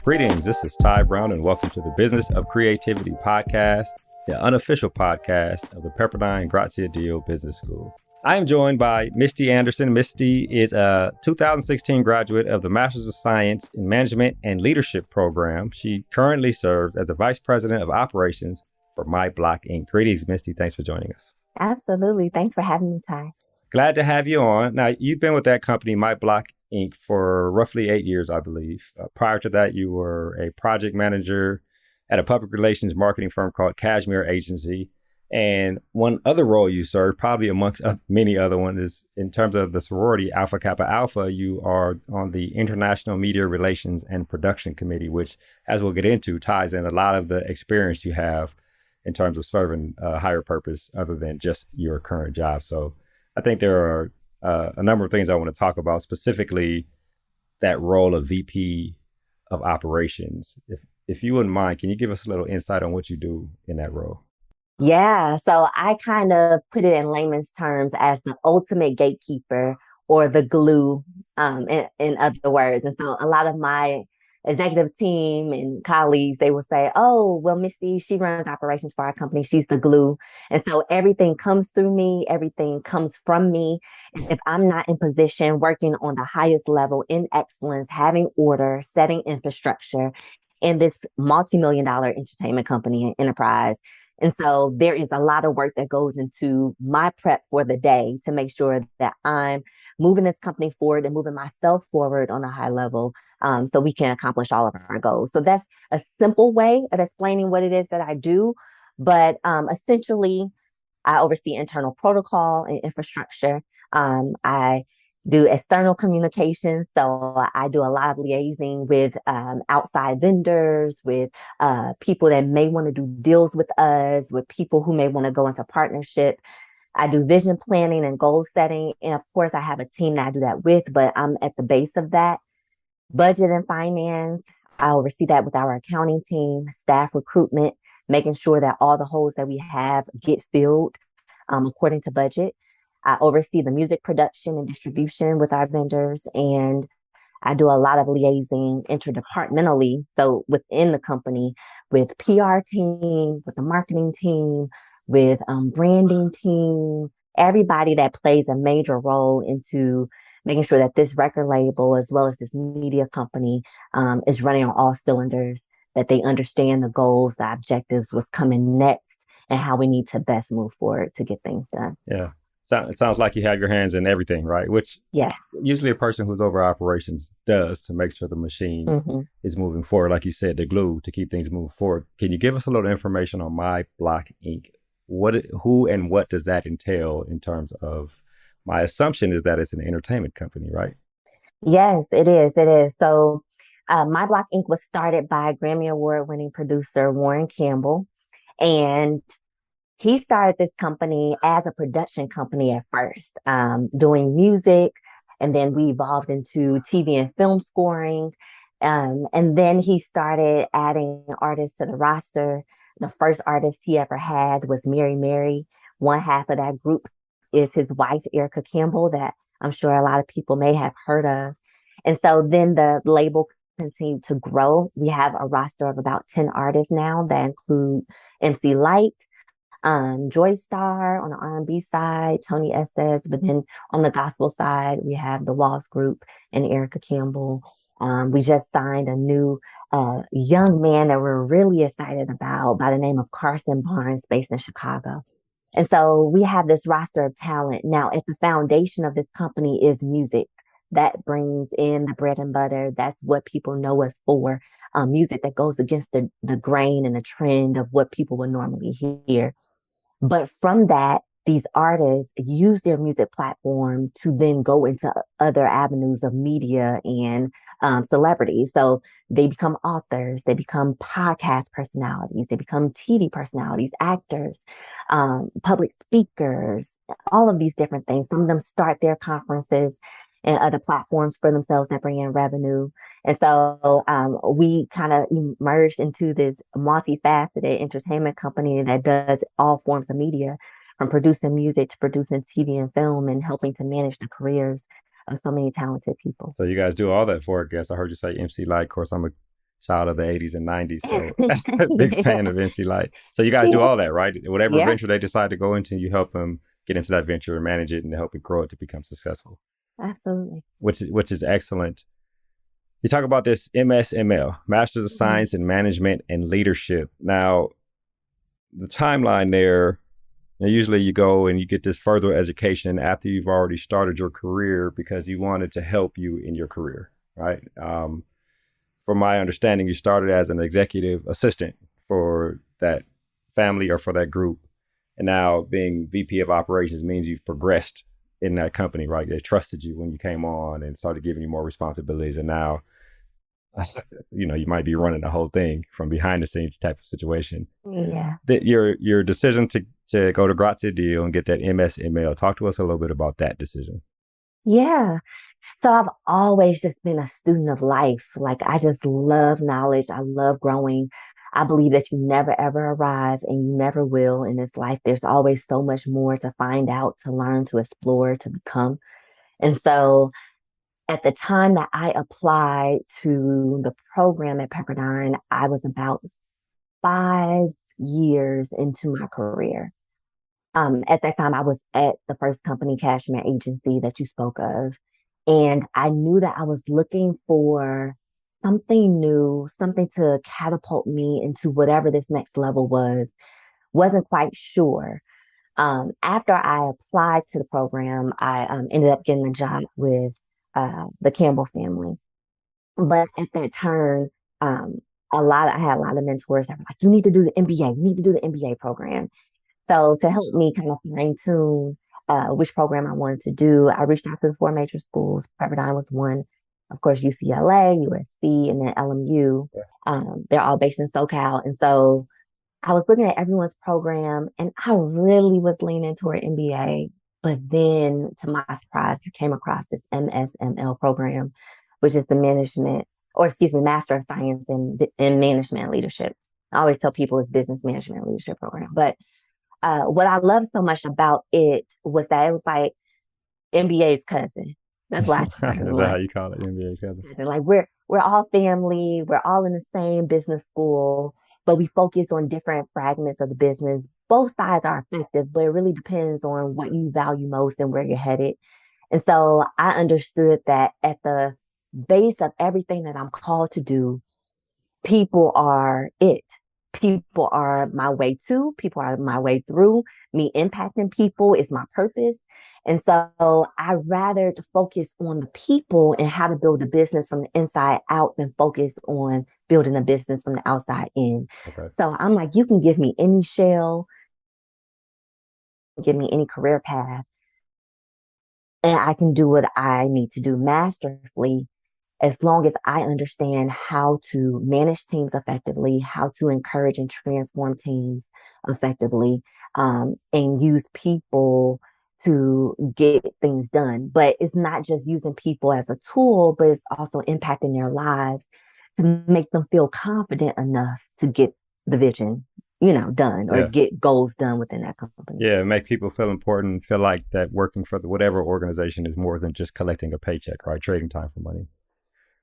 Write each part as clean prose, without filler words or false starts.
Greetings, this is Ty Brown, and welcome to the Business of Creativity podcast, the unofficial podcast of the Pepperdine Graziadio Business School. I am joined by Misty Anderson. Misty is a 2016 graduate of the Master's of Science in Management and Leadership program. She currently serves as the Vice President of Operations for My Block Inc. Greetings, Misty. Thanks for joining us. Absolutely. Thanks for having me, Ty. Glad to have you on. Now, you've been with that company, My Block Inc., for roughly 8 years, I believe. Prior to that, you were a project manager at a public relations marketing firm called Cashmere Agency. And one other role you served, probably amongst many other ones, is in terms of the sorority Alpha Kappa Alpha. You are on the International Media Relations and Production Committee, which, as we'll get into, ties in a lot of the experience you have in terms of serving a higher purpose other than just your current job. So I think there are a number of things I want to talk about, specifically that role of VP of operations. If you wouldn't mind, can you give us a little insight on what you do in that role? Yeah, so I kind of put it in layman's terms as the ultimate gatekeeper or the glue, in other words. And so a lot of my executive team and colleagues, they will say, oh, well, Misty, she runs operations for our company. She's the glue. And so everything comes through me, everything comes from me. And if I'm not in position working on the highest level in excellence, having order, setting infrastructure in this multi-million dollar entertainment company and enterprise. And so there is a lot of work that goes into my prep for the day to make sure that I'm moving this company forward and moving myself forward on a high level, so we can accomplish all of our goals. So that's a simple way of explaining what it is that I do. But essentially, I oversee internal protocol and infrastructure. I do external communications. So I do a lot of liaising with outside vendors, with people that may want to do deals with us, with people who may want to go into partnership. I do vision planning and goal setting. And of course, I have a team that I do that with, but I'm at the base of that. Budget and finance, I oversee that with our accounting team, staff recruitment, making sure that all the holes that we have get filled according to budget. I oversee the music production and distribution with our vendors, and I do a lot of liaising interdepartmentally. So within the company with PR team, with the marketing team, with branding team, everybody that plays a major role into making sure that this record label, as well as this media company, is running on all cylinders, that they understand the goals, the objectives, what's coming next, and how we need to best move forward to get things done. Yeah. It sounds like you have your hands in everything, right? Which usually a person who's over operations does to make sure the machine is moving forward. Like you said, the glue to keep things moving forward. Can you give us a little information on My Block Inc.? Who and what does that entail in terms of, my assumption is that it's an entertainment company, right? Yes, it is. It is. So My Block Inc. was started by Grammy Award winning producer Warren Campbell. And he started this company as a production company at first, doing music, and then we evolved into TV and film scoring. And then he started adding artists to the roster. The first artist he ever had was Mary Mary. One half of that group is his wife, Erica Campbell, that I'm sure a lot of people may have heard of. And so then the label continued to grow. We have a roster of about 10 artists now that include MC Light, Joy Star on the R&B side, Tony Estes, but then on the gospel side, we have the Walls Group and Erica Campbell. We just signed a new young man that we're really excited about by the name of Carson Barnes, based in Chicago. And so we have this roster of talent. Now, at the foundation of this company is music. That brings in the bread and butter. That's what people know us for. Music that goes against the grain and the trend of what people would normally hear. But from that, these artists use their music platform to then go into other avenues of media and celebrity. So they become authors, they become podcast personalities, they become TV personalities, actors, public speakers, all of these different things. Some of them start their conferences and other platforms for themselves that bring in revenue. And so we kind of emerged into this multifaceted entertainment company that does all forms of media, from producing music to producing TV and film, and helping to manage the careers of so many talented people. So you guys do all that for, I guess. I heard you say MC Light. Of course, I'm a child of the 80s and 90s, so big Yeah. fan of MC Light. So you guys do Yeah. all that, right? Whatever Yeah, venture they decide to go into, you help them get into that venture and manage it and help it grow it to become successful, absolutely. which is excellent. You talk about this MSML, Masters of Mhm. Science in Management and Leadership. Now, the timeline there, and usually you go and you get this further education after you've already started your career because you wanted to help you in your career, right? From my understanding, you started as an executive assistant for that family or for that group. And now being VP of operations means you've progressed in that company, right? They trusted you when you came on and started giving you more responsibilities. And now, you might be running the whole thing from behind the scenes type of situation. Yeah. That your decision to go to Graziadio and get that MSML. Talk to us a little bit about that decision. Yeah. So I've always just been a student of life. Like I just love knowledge. I love growing. I believe that you never ever arrive and you never will in this life. There's always so much more to find out, to learn, to explore, to become. And so at the time that I applied to the program at Pepperdine, I was about 5 years into my career. At that time, I was at the first company cashmere agency that you spoke of. And I knew that I was looking for something new, something to catapult me into whatever this next level was. Wasn't quite sure. After I applied to the program, I ended up getting a job with the Campbell family. But at that turn, um, I had a lot of mentors that were like, you need to do the MBA, you need to do the MBA program. So to help me kind of fine tune which program I wanted to do, I reached out to the four major schools. Pepperdine was one, of course, UCLA, USC, and then LMU. Yeah. They're all based in SoCal. And so I was looking at everyone's program and I really was leaning toward MBA. But then to my surprise, I came across this MSML program, which is the management, or excuse me, Master of Science in Management and Leadership. I always tell people it's business management and leadership program. But what I loved so much about it was that it was like MBA's cousin. That's why I describe it Is that how like you call it, MBA's cousin? like we're all family, we're all in the same business school, but we focus on different fragments of the business. Both sides are effective, but it really depends on what you value most and where you're headed. And so I understood that at the base of everything that I'm called to do, people are it. People are my way to, people are my way through. Me impacting people is my purpose. And so I rather to focus on the people and how to build a business from the inside out than focus on building a business from the outside in. Okay. So I'm like, you can give me any shell, give me any career path, and I can do what I need to do masterfully as long as I understand how to manage teams effectively, how to encourage and transform teams effectively, and use people to get things done. But it's not just using people as a tool, but it's also impacting their lives to make them feel confident enough to get the vision, done or Yeah. get goals done within that company. Yeah, make people feel important, feel like that working for the whatever organization is more than just collecting a paycheck, right? Trading time for money.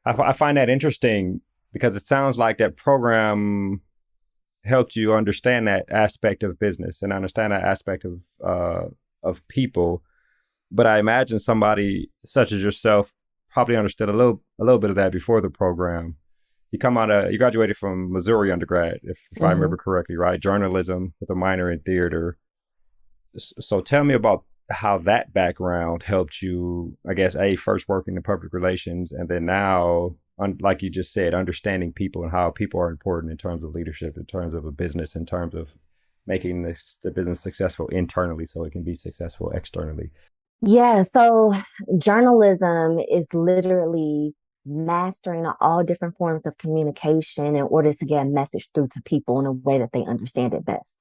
I find that interesting because it sounds like that program helped you understand that aspect of business and understand that aspect of people. But I imagine somebody such as yourself probably understood a little bit of that before the program. You graduated from Missouri undergrad, if I Mm-hmm. remember correctly, right? Journalism with a minor in theater. So tell me about how that background helped you, I guess, first working in public relations, and then now, like you just said, understanding people and how people are important in terms of leadership, in terms of a business, in terms of making the business successful internally so it can be successful externally. Yeah, so journalism is literally mastering all different forms of communication in order to get a message through to people in a way that they understand it best.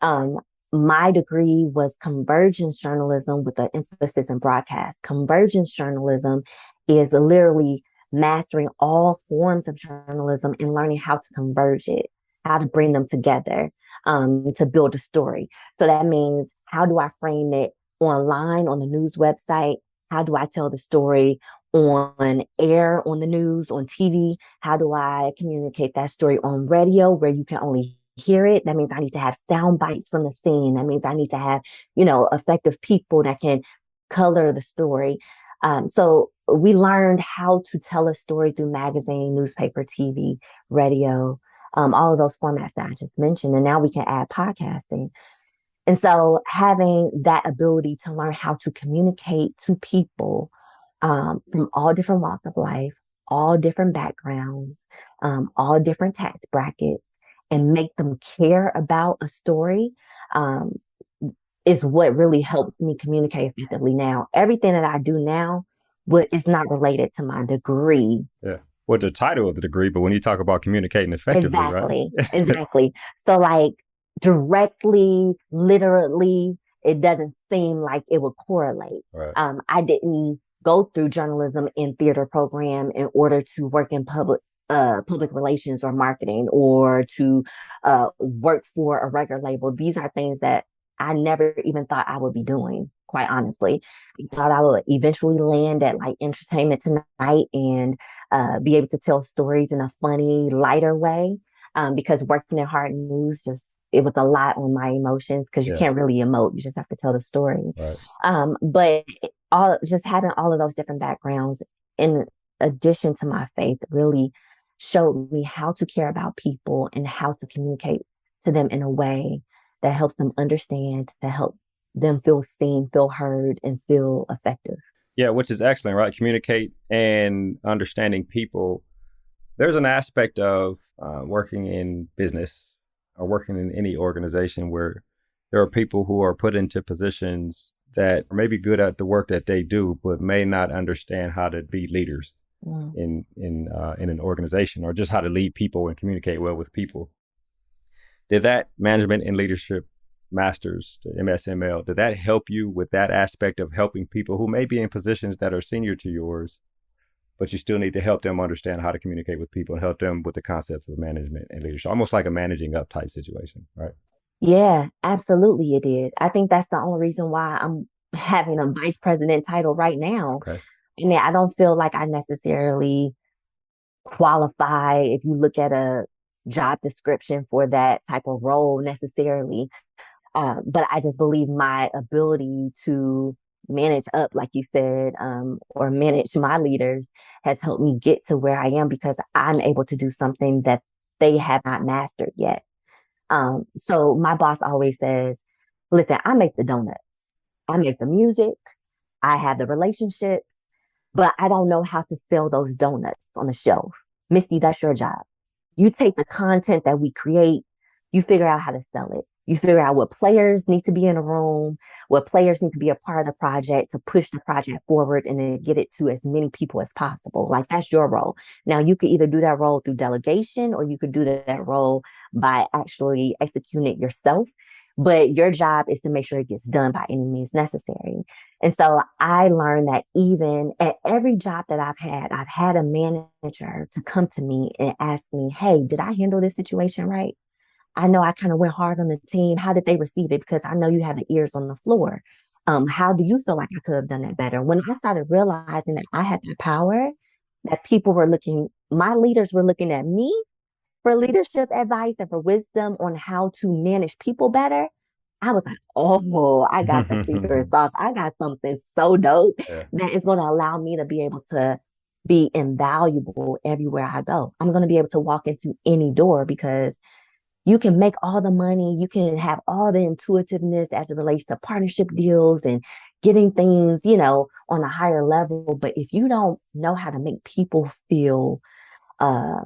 Um, my degree was convergence journalism with an emphasis in broadcast. Convergence journalism is literally mastering all forms of journalism and learning how to converge it, how to bring them together to build a story. So that means how do I frame it online on the news website? How do I tell the story on air, on the news, on TV? How do I communicate that story on radio where you can only hear it? That means I need to have sound bites from the scene. That means I need to have, effective people that can color the story. So we learned how to tell a story through magazine, newspaper, TV, radio, all of those formats that I just mentioned. And now we can add podcasting. And so having that ability to learn how to communicate to people from all different walks of life, all different backgrounds, all different tax brackets, and make them care about a story um, is what really helps me communicate effectively now. Everything that I do now is not related to my degree. Yeah. Well, the title of the degree, but when you talk about communicating effectively, right? Exactly. Exactly. So like directly, literally, it doesn't seem like it would correlate. Right. I didn't go through journalism and theater program in order to work in public relations or marketing or to work for a record label. These are things that I never even thought I would be doing, quite honestly. I thought I would eventually land at like Entertainment Tonight and be able to tell stories in a funny, lighter way. Because working in hard news it was a lot on my emotions because you Yeah. can't really emote. You just have to tell the story. Right. But just having all of those different backgrounds in addition to my faith really showed me how to care about people and how to communicate to them in a way that helps them understand, to help them feel seen, feel heard, and feel effective. Yeah, which is excellent, right? Communicate and understanding people. There's an aspect of working in business or working in any organization where there are people who are put into positions that are maybe good at the work that they do, but may not understand how to be leaders in an organization, or just how to lead people and communicate well with people. Did that management and leadership masters, the MSML, did that help you with that aspect of helping people who may be in positions that are senior to yours, but you still need to help them understand how to communicate with people and help them with the concepts of management and leadership, almost like a managing up type situation, right? Yeah, absolutely it did. I think that's the only reason why I'm having a vice president title right now. Okay. I mean, I don't feel like I necessarily qualify if you look at a job description for that type of role necessarily. But I just believe my ability to manage up, like you said, or manage my leaders has helped me get to where I am because I'm able to do something that they have not mastered yet. So my boss always says, listen, I make the donuts, I make the music, I have the relationships, but I don't know how to sell those donuts on the shelf. Misty, that's your job. You take the content that we create, you figure out how to sell it. You figure out what players need to be in a room, what players need to be a part of the project to push the project forward and then get it to as many people as possible. Like that's your role. Now you could either do that role through delegation or you could do that role by actually executing it yourself. But your job is to make sure it gets done by any means necessary. And so I learned that even at every job that I've had a manager to come to me and ask me, hey, did I handle this situation right? I know I kind of went hard on the team. How did they receive it? Because I know you have the ears on the floor. How do you feel like I could have done that better? When I started realizing that I had the power, that my leaders were looking at me for leadership advice and for wisdom on how to manage people better, I was like, oh, I got the secret sauce. I got something so dope Yeah. that is going to allow me to be able to be invaluable everywhere I go. I'm going to be able to walk into any door because you can make all the money, you can have all the intuitiveness as it relates to partnership deals and getting things, on a higher level. But if you don't know how to make people uh,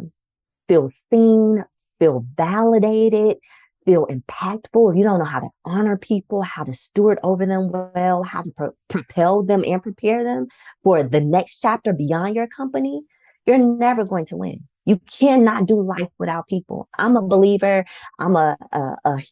feel seen, feel validated, feel impactful, if you don't know how to honor people, how to steward over them well, how to propel them and prepare them for the next chapter beyond your company, you're never going to win. You cannot do life without people. I'm a believer. I'm a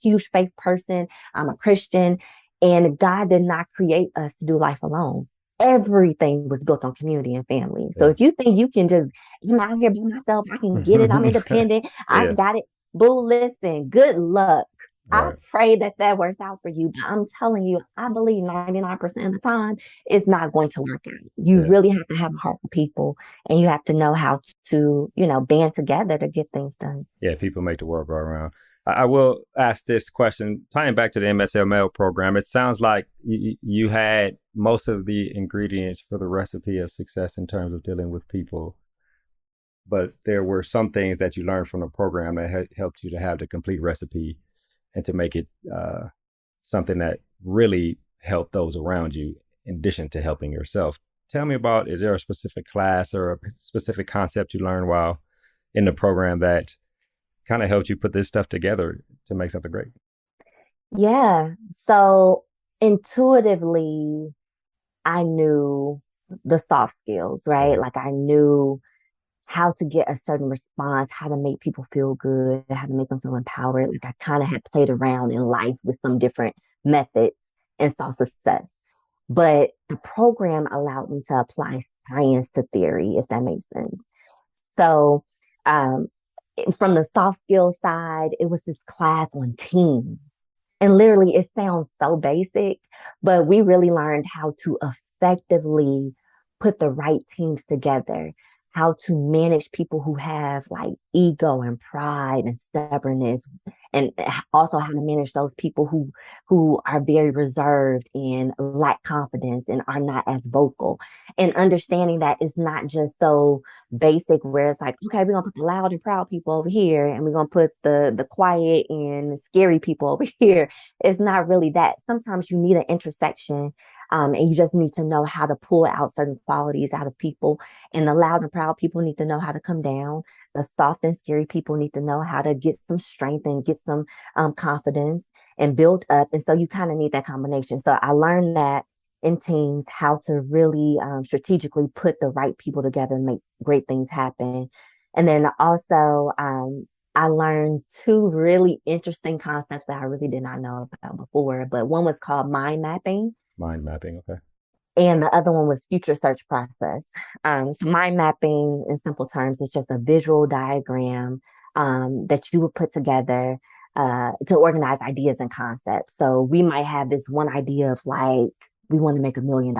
huge faith person. I'm a Christian. And God did not create us to do life alone. Everything was built on community and family. So Yeah. if you think you can just, I'm out here by myself, I can get it, I'm independent, I Yeah. got it. Boo, listen, good luck. I Right. pray that that works out for you, but I'm telling you, I believe 99% of the time it's not going to work out. You Yeah. really have to have a heart for people and you have to know how to, band together to get things done. Yeah. People make the world go around. I will ask this question, tying back to the MSML program. It sounds like you had most of the ingredients for the recipe of success in terms of dealing with people, but there were some things that you learned from the program that helped you to have the complete recipe and to make it something that really helped those around you in addition to helping yourself. Tell me about, is there a specific class or a specific concept you learned while in the program that kind of helped you put this stuff together to make something great? Yeah. So intuitively, I knew the soft skills, right? Mm-hmm. Like I knew how to get a certain response, how to make people feel good, how to make them feel empowered. Like I kind of had played around in life with some different methods and saw success. But the program allowed me to apply science to theory, if that makes sense. So, um, from the soft skills side, it was this class on team. And literally, it sounds so basic, but we really learned how to effectively put the right teams together, how to manage people who have like ego and pride and stubbornness, and also how to manage those people who are very reserved and lack confidence and are not as vocal. And understanding that it's not just so basic where it's like, okay, we're gonna put the loud and proud people over here, and we're gonna put the quiet and scary people over here. It's not really that. Sometimes you need an intersection, and you just need to know how to pull out certain qualities out of people. And the loud and proud people need to know how to come down. The soft and scary people need to know how to get some strength and get some confidence and build up. And so you kind of need that combination. So I learned that in teams, how to really strategically put the right people together and make great things happen. And then also, I learned two really interesting concepts that I really did not know about before, but one was called mind mapping Mind mapping. Okay. and the other one was future search process. So mind mapping in simple terms is just a visual diagram that you would put together to organize ideas and concepts. So we might have this one idea of like, we want to make $1 million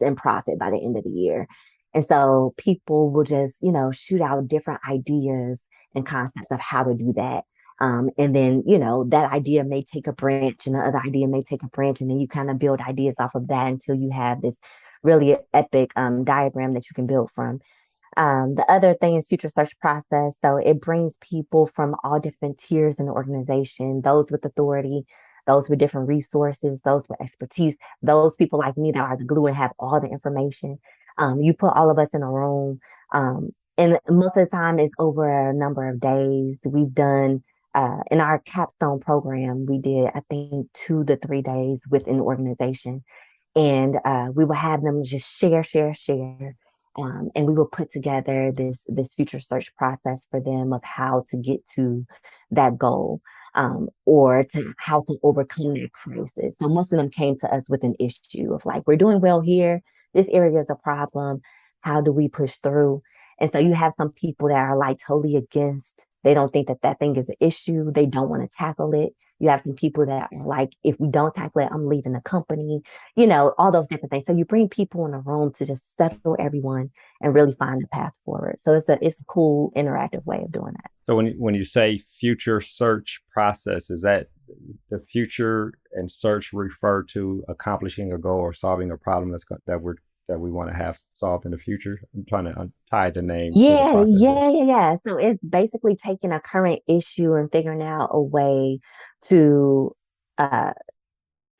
in profit by the end of the year. And so people will just, shoot out different ideas and concepts of how to do that. And then, that idea may take a branch and the other idea may take a branch. And then you kind of build ideas off of that until you have this really epic diagram that you can build from. The other thing is future search process. So it brings people from all different tiers in the organization, those with authority, those with different resources, those with expertise, those people like me that are the glue and have all the information. You put all of us in a room. And most of the time it's over a number of days. We've done in our capstone program, we did, I think, 2 to 3 days with an organization. And we will have them just share. And we will put together this future search process for them of how to get to that goal, or to how to overcome that crisis. So most of them came to us with an issue of like, we're doing well here. This area is a problem. How do we push through? And so you have some people that are like totally against. They don't think that that thing is an issue. They don't want to tackle it. You have some people that are like, if we don't tackle it, I'm leaving the company, all those different things. So you bring people in a room to just settle everyone and really find the path forward. So it's a cool interactive way of doing that. So when you say future search process, is that the future and search refer to accomplishing a goal or solving a problem that we want to have solved in the future? I'm trying to tie the names to the Yeah, yeah, processes. yeah, yeah. So it's basically taking a current issue and figuring out a way to uh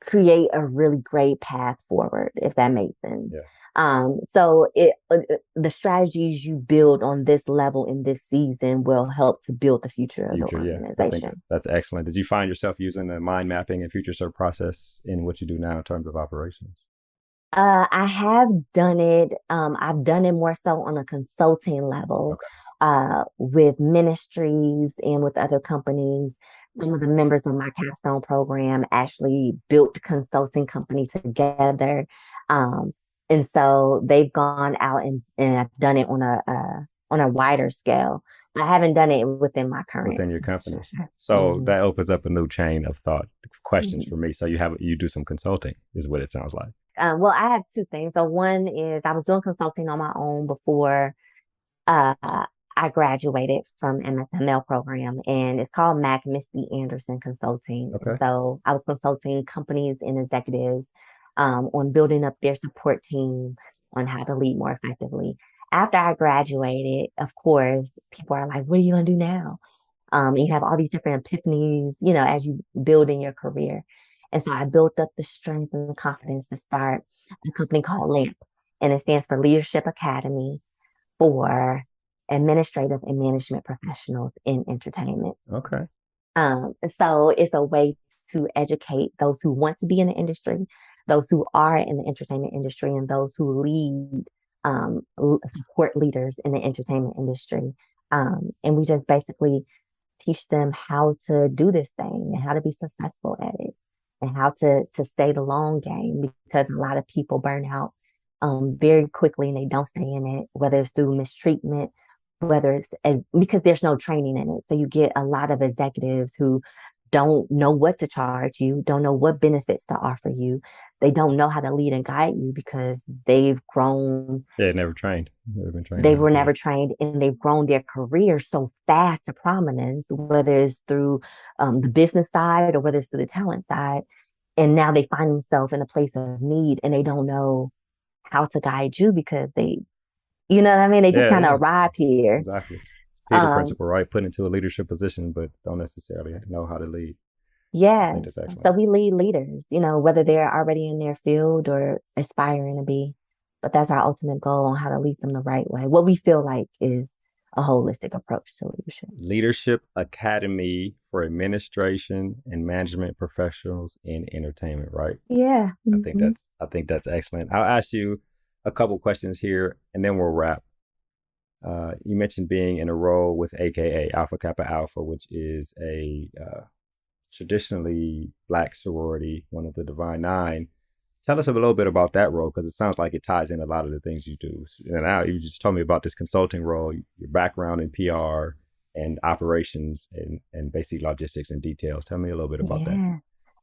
create a really great path forward, if that makes sense. Yeah. So the strategies you build on this level in this season will help to build the future of the Future, yeah. I think organization. that's excellent. Did you find yourself using the mind mapping and future search process in what you do now in terms of operations? I have done it. I've done it more so on a consulting level, Okay. with ministries and with other companies. Some of the members of my capstone program actually built consulting company together. Um, and so they've gone out and have done it on a wider scale. I haven't done it within my current within your company. structure. So Mm-hmm. that opens up a new chain of thought questions Mm-hmm. for me. So you do some consulting, is what it sounds like. Well, I have two things. So one is I was doing consulting on my own before uh, I graduated from MSML program, and it's called Mac Misty Anderson Consulting. And Okay. so I was consulting companies and executives on building up their support team on how to lead more effectively. After I graduated, of course, people are like, "What are you gonna do now?" And you have all these different epiphanies, as you build in your career. And so I built up the strength and the confidence to start a company called LAMP, and it stands for Leadership Academy for administrative and management professionals in entertainment. Okay. So it's a way to educate those who want to be in the industry, those who are in the entertainment industry, and those who lead support leaders in the entertainment industry. And we just basically teach them how to do this thing and how to be successful at it and how to stay the long game because a lot of people burn out very quickly and they don't stay in it, whether it's through mistreatment, whether it's because there's no training in it. So you get a lot of executives who don't know what to charge you, don't know what benefits to offer you. They don't know how to lead and guide you because they've grown Yeah, never trained. Never been trained they on how to were do never it. trained and they've grown their career so fast to prominence, whether it's through the business side or whether it's through the talent side. And now they find themselves in a place of need and they don't know how to guide you because you know what I mean? They just Yeah, kind yeah, of arrive here. exactly. Peter Um, principle, right? Put into a leadership position, but don't necessarily know how to lead. I yeah. think that's So excellent. we lead leaders, whether they're already in their field or aspiring to be. But that's our ultimate goal on how to lead them the right way. What we feel like is a holistic approach to leadership. Leadership Academy for Administration and Management Professionals in Entertainment, right? Yeah. Mm-hmm. I think that's excellent. I'll ask you a couple questions here, and then we'll wrap. You mentioned being in a role with AKA Alpha Kappa Alpha, which is a traditionally black sorority, one of the Divine Nine. Tell us a little bit about that role because it sounds like it ties in a lot of the things you do. And now you just told me about this consulting role, your background in PR and operations and basic logistics and details. Tell me a little bit about that. Yeah,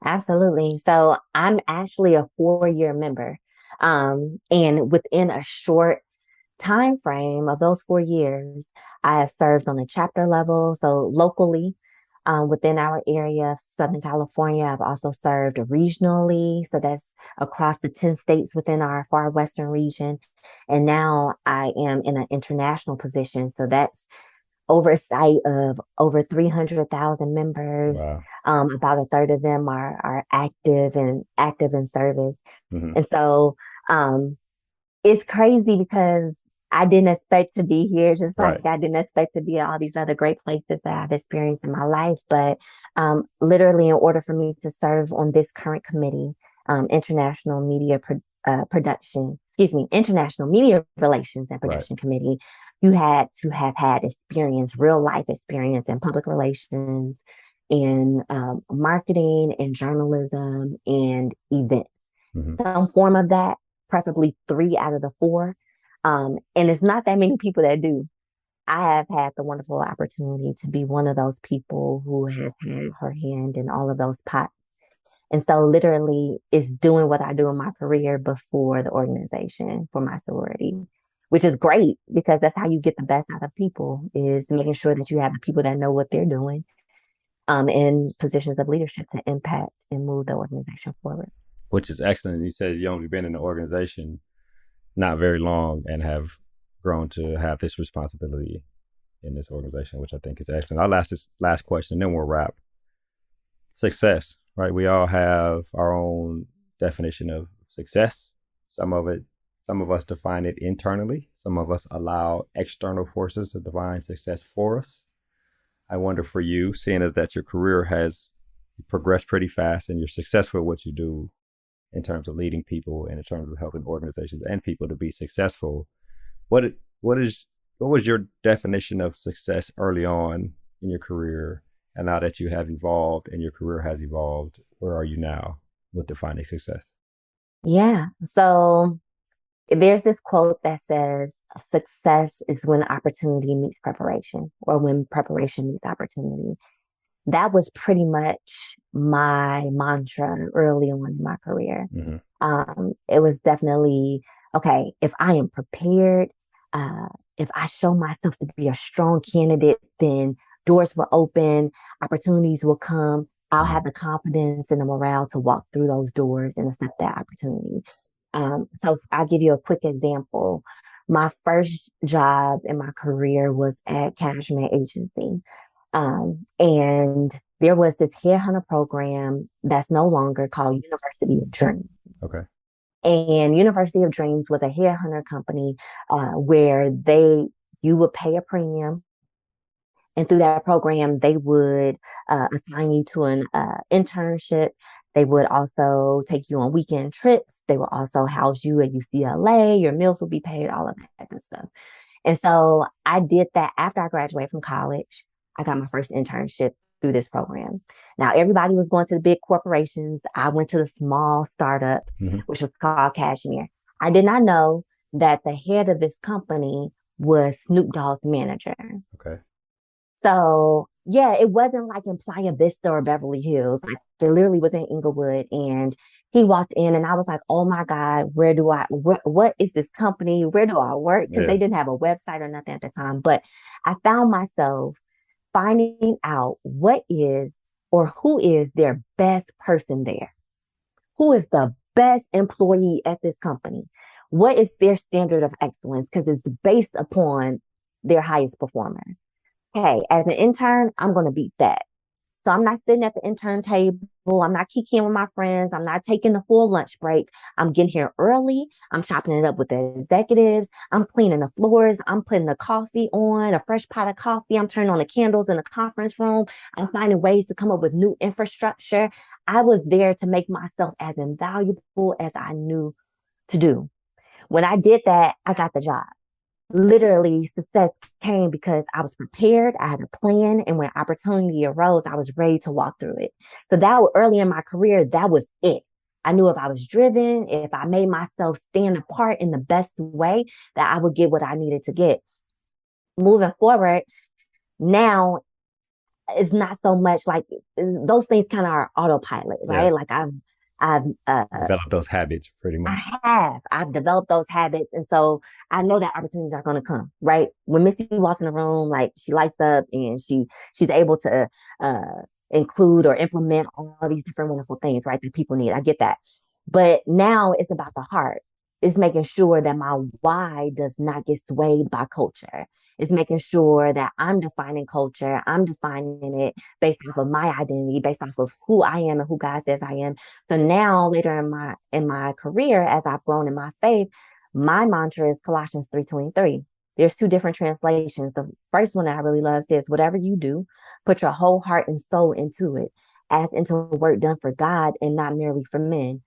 absolutely. So I'm actually a 4-year member. And within a short time frame of those 4 years, I have served on a chapter level. So locally, within our area, Southern California, I've also served regionally. So that's across the 10 states within our far western region. And now I am in an international position. So that's oversight of over 300,000 members. Wow. About a third of them are active in service. Mm-hmm. And so it's crazy because I didn't expect to be here, just Right. like I didn't expect to be at all these other great places that I've experienced in my life. But literally, in order for me to serve on this current committee, International Media Production, excuse me, International Media Relations and Right. Production Committee, you had to have had experience, real life experience in public relations, in marketing, and journalism, and events. Mm-hmm. Some form of that, preferably 3 out of the 4. And it's not that many people that do. I have had the wonderful opportunity to be one of those people who has had her hand in all of those pots. And so literally it's doing what I do in my career before the organization for my sorority, which is great because that's how you get the best out of people is making sure that you have the people that know what they're doing in positions of leadership to impact and move the organization forward. Which is excellent. You said you only been in the organization not very long and have grown to have this responsibility in this organization, which I think is excellent. I'll ask this last question and then we'll wrap. Success, right? We all have our own definition of success. Some of us define it internally. Some of us allow external forces to define success for us. I wonder for you, seeing as that your career has progressed pretty fast and you're successful at what you do in terms of leading people and in terms of helping organizations and people to be successful, what what is what was your definition of success early on in your career? And now that you have evolved and your career has evolved, where are you now with defining success? Yeah. So there's this quote that says, success is when opportunity meets preparation, or when preparation meets opportunity. That was pretty much my mantra early on in my career. Hmm. It was definitely, okay, if I am prepared, uh, if I show myself to be a strong candidate, then doors will open, opportunities will come. I'll Hmm. have the confidence and the morale to walk through those doors and accept that opportunity. So I'll give you a quick example. My first job in my career was at Cashmere Agency. And there was this headhunter program that's no longer called University of Dreams. Okay. And University of Dreams was a headhunter company where you would pay a premium, and through that program, they would assign you to an internship. They would also take you on weekend trips. They would also house you at UCLA. Your meals would be paid, all of that good stuff. And so I did that after I graduated from college. I got my first internship through this program. Now, everybody was going to the big corporations. I went to the small startup, Hmm. which was called Cashmere. I did not know that the head of this company was Snoop Dogg's manager. Okay. So yeah, it wasn't like in Playa Vista or Beverly Hills. Like it literally was in Inglewood. And he walked in and I was like, oh my God, what is this company? Where do I work? Because Yeah. they didn't have a website or nothing at the time. But I found myself finding out what is or who is their best person there. Who is the best employee at this company? What is their standard of excellence? Because it's based upon their highest performer. Hey, as an intern, I'm going to beat that. So I'm not sitting at the intern table. I'm not kicking with my friends. I'm not taking the full lunch break. I'm getting here early. I'm chopping it up with the executives. I'm cleaning the floors. I'm putting the coffee on, a fresh pot of coffee. I'm turning on the candles in the conference room. I'm finding ways to come up with new infrastructure. I was there to make myself as invaluable as I knew to do. When I did that, I got the job. Literally, success came because I was prepared, I had a plan, and when opportunity arose, I was ready to walk through it. So that was early in my career, that was it. I knew if I was driven, if I made myself stand apart in the best way, that I would get what I needed to get. Moving forward, now it's not so much like those things kind of are autopilot, Yeah. right? Like I've Develop those habits pretty much. I've developed those habits. And so I know that opportunities are going to come, right? When Misty walks in the room, like she lights up and she's able to uh, include or implement all these different wonderful things, right? That people need. I get that. But now it's about the heart. It's making sure that my why does not get swayed by culture. It's making sure that I'm defining culture. I'm defining it based off of my identity, based off of who I am and who God says I am. So now later in my career, as I've grown in my faith, my mantra is Colossians 3:23. There's two different translations. The first one that I really love says, whatever you do, put your whole heart and soul into it, as into work done for God and not merely for men.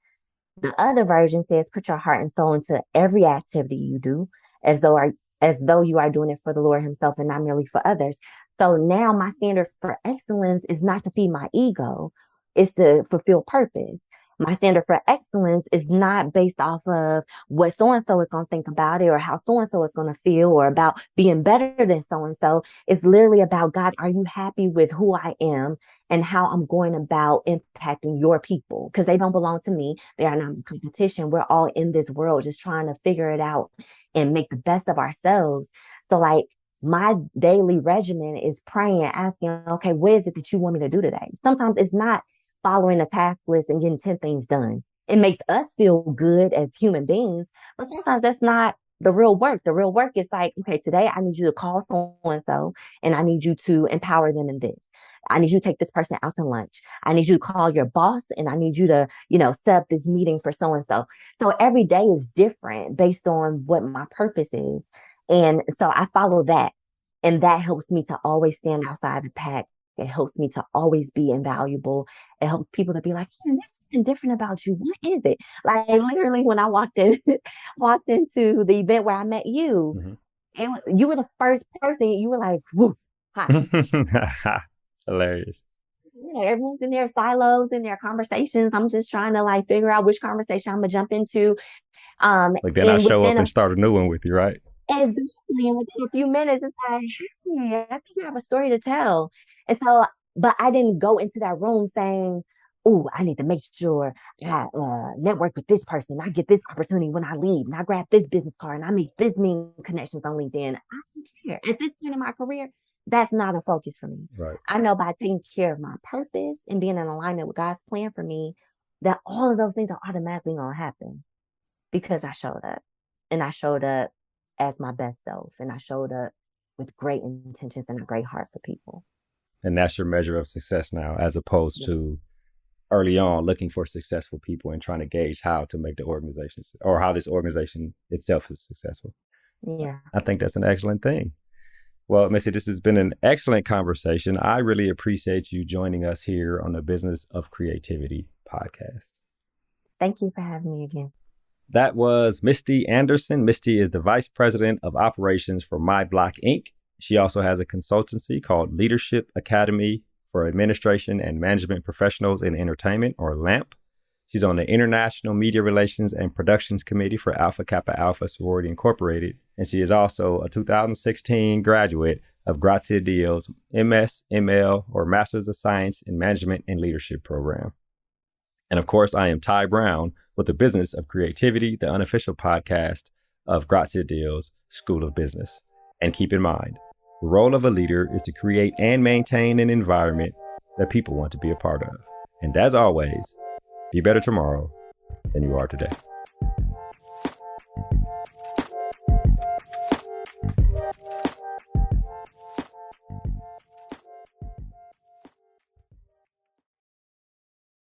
The other version says, put your heart and soul into every activity you do, as though as though you are doing it for the Lord Himself and not merely for others. So now my standard for excellence is not to feed my ego, it's to fulfill purpose. My standard for excellence is not based off of what so and so is going to think about it or how so and so is going to feel or about being better than so and so. It's literally about, God, are you happy with who I am and how I'm going about impacting your people? Because they don't belong to me. They are not in competition. We're all in this world just trying to figure it out and make the best of ourselves. So, like, my daily regimen is praying and asking, okay, what is it that you want me to do today? Sometimes it's not following a task list and getting 10 things done. It makes us feel good as human beings, but sometimes that's not the real work. The real work is like, okay, today I need you to call so and so, and I need you to empower them in this. I need you to take this person out to lunch. I need you to call your boss, and I need you to, set up this meeting for so and so. So every day is different based on what my purpose is. And so I follow that. And that helps me to always stand outside the pack. It helps me to always be invaluable. It helps people to be like, there's something different about you. What is it? Like literally when I walked into the event where I met you, Hmm. and you were the first person, you were like, whoo, hi. It's hilarious. Everyone's in their silos in their conversations. I'm just trying to like figure out which conversation I'm gonna jump into. Like then I And show up within and a start a new one with you, right? Exactly. And within a few minutes, it's like, hey, I think I have a story to tell. And so, but I didn't go into that room saying, oh, I need to make sure I network with this person. I get this opportunity when I leave, and I grab this business card, and I make this many connections on LinkedIn. I don't care. At this point in my career, that's not a focus for me. Right. I know by taking care of my purpose and being in alignment with God's plan for me, that all of those things are automatically going to happen because I showed up and I showed up as my best self and I showed up with great intentions and a great heart for people. And that's your measure of success now, as opposed to early on looking for successful people and trying to gauge how to make the organization or how this organization itself is successful. Yeah. I think that's an excellent thing. Well, Missy, this has been an excellent conversation. I really appreciate you joining us here on the Business of Creativity podcast. Thank you for having me again. That was Misty Anderson. Misty is the Vice President of Operations for My Block Inc. She also has a consultancy called Leadership Academy for Administration and Management Professionals in Entertainment, or LAMP. She's on the International Media Relations and Productions Committee for Alpha Kappa Alpha Sorority Incorporated. And she is also a 2016 graduate of Graziadio's MSML, or Masters of Science in Management and Leadership program. And of course, I am Ty Brown with the Business of Creativity, the unofficial podcast of Graziadio's School of Business. And keep in mind, the role of a leader is to create and maintain an environment that people want to be a part of. And as always, be better tomorrow than you are today.